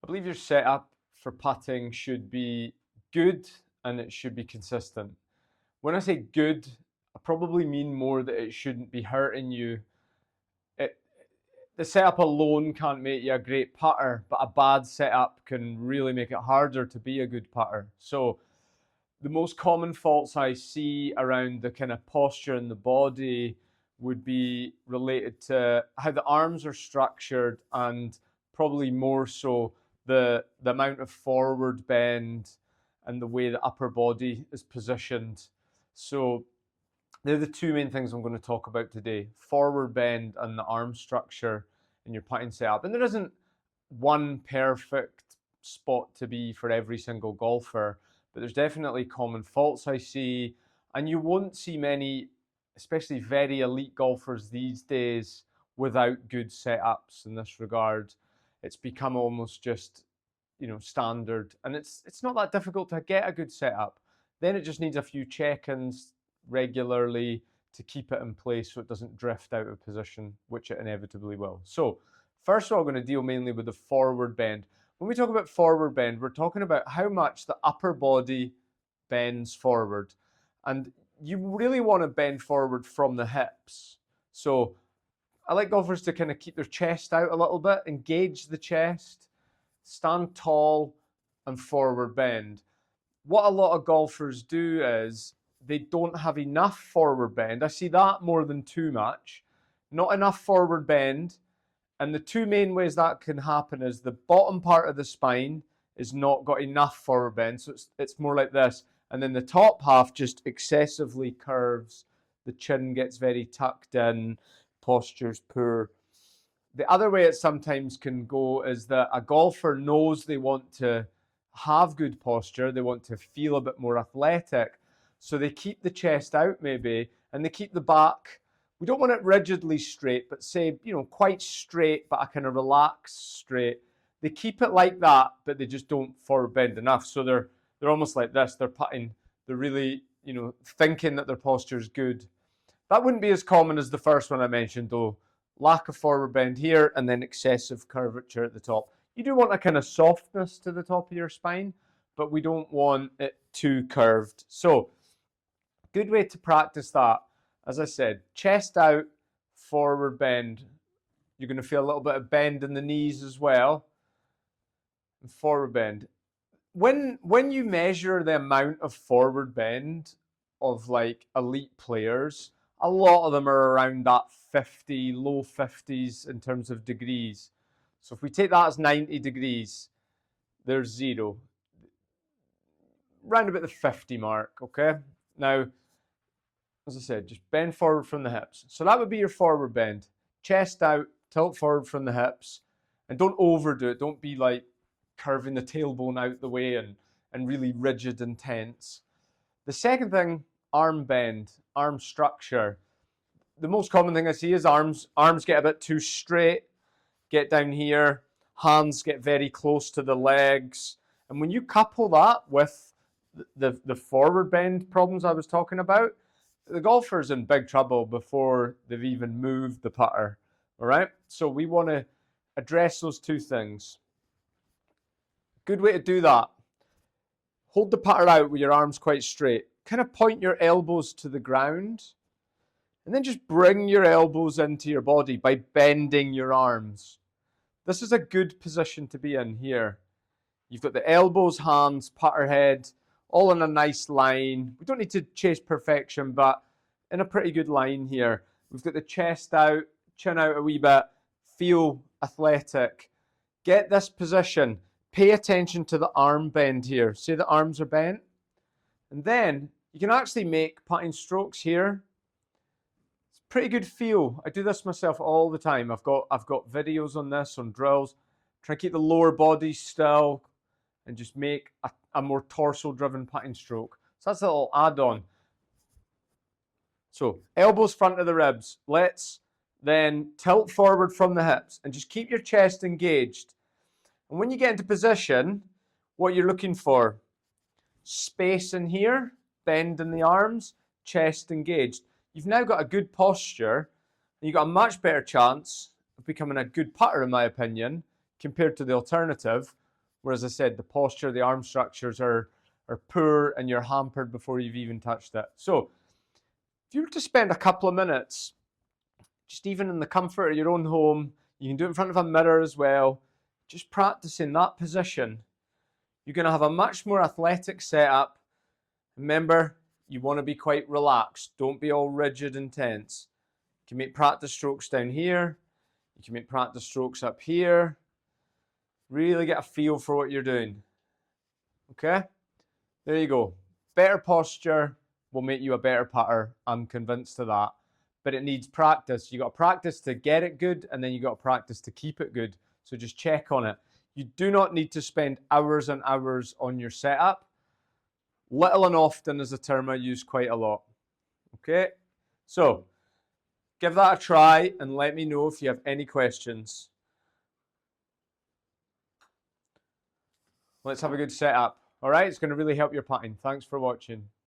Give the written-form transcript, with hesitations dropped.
I believe your setup for putting should be good and it should be consistent. When I say good, I probably mean more that it shouldn't be hurting you. It, the setup alone can't make you a great putter, but a bad setup can really make it harder to be a good putter. So the most common faults I see around the kind of posture in the body would be related to how the arms are structured, and probably more so the amount of forward bend and the way the upper body is positioned. So they're the two main things I'm going to talk about today: forward bend and the arm structure in your putting setup. And there isn't one perfect spot to be for every single golfer, but there's definitely common faults I see, and you won't see many, especially very elite golfers these days, without good setups in this regard. It's become almost just, standard, and it's not that difficult to get a good setup. Then it just needs a few check-ins regularly to keep it in place so it doesn't drift out of position, which it inevitably will. So first of all, I'm going to deal mainly with the forward bend. When we talk about forward bend, we're talking about how much the upper body bends forward. And you really want to bend forward from the hips. So I like golfers to kind of keep their chest out a little bit, engage the chest, stand tall, and forward bend. What a lot of golfers do is they don't have enough forward bend. I see that more than too much. Not enough forward bend. And the two main ways that can happen is the bottom part of the spine is not got enough forward bend, so it's more like this. And then the top half just excessively curves. The chin gets very tucked in, posture's poor. The other way it sometimes can go is that a golfer knows they want to have good posture, they want to feel a bit more athletic, so they keep the chest out maybe, and they keep the back. We don't want it rigidly straight, but say, quite straight, but a kind of relaxed straight. They keep it like that, but they just don't forward bend enough. So they're almost like this. They're putting, they're really, thinking that their posture is good. That wouldn't be as common as the first one I mentioned, though. Lack of forward bend here, and then excessive curvature at the top. You do want a kind of softness to the top of your spine, but we don't want it too curved. So, good way to practice that. As I said, chest out, forward bend. You're going to feel a little bit of bend in the knees as well. And forward bend. When you measure the amount of forward bend of like elite players, a lot of them are around that 50, low 50s in terms of degrees. So if we take that as 90 degrees, there's zero. Round about the 50 mark, okay? Now, as I said, just bend forward from the hips. So that would be your forward bend. Chest out, tilt forward from the hips. And don't overdo it. Don't be like curving the tailbone out the way and really rigid and tense. The second thing, arm bend, arm structure. The most common thing I see is arms get a bit too straight, get down here, hands get very close to the legs. And when you couple that with the forward bend problems I was talking about, the golfer's in big trouble before they've even moved the putter. All right, so we want to address those two things. Good way to do that: hold the putter out with your arms quite straight. Kind of point your elbows to the ground, and then just bring your elbows into your body by bending your arms. This is a good position to be in here. You've got the elbows, hands, putter head, all in a nice line. We don't need to chase perfection, but in a pretty good line here. We've got the chest out, chin out a wee bit, feel athletic. Get this position. Pay attention to the arm bend here. See the arms are bent? And then you can actually make putting strokes here. It's pretty good feel. I do this myself all the time. I've got videos on this, on drills. Try to keep the lower body still and just make a more torso-driven putting stroke. So that's a little add-on. So elbows front of the ribs. Let's then tilt forward from the hips and just keep your chest engaged. And when you get into position, what you're looking for, space in here, bend in the arms, chest engaged. You've now got a good posture, and you've got a much better chance of becoming a good putter, in my opinion, compared to the alternative, where, as I said, the posture, the arm structures are poor and you're hampered before you've even touched it. So if you were to spend a couple of minutes, just even in the comfort of your own home, you can do it in front of a mirror as well, just practicing that position, you're going to have a much more athletic setup. Remember, you want to be quite relaxed. Don't be all rigid and tense. You can make practice strokes down here. You can make practice strokes up here. Really get a feel for what you're doing. Okay? There you go. Better posture will make you a better putter. I'm convinced of that. But it needs practice. You got to practice to get it good, and then you got to practice to keep it good. So just check on it. You do not need to spend hours and hours on your setup. Little and often is a term I use quite a lot. Okay? So give that a try and let me know if you have any questions. Let's have a good setup. All right, it's going to really help your putting. Thanks for watching.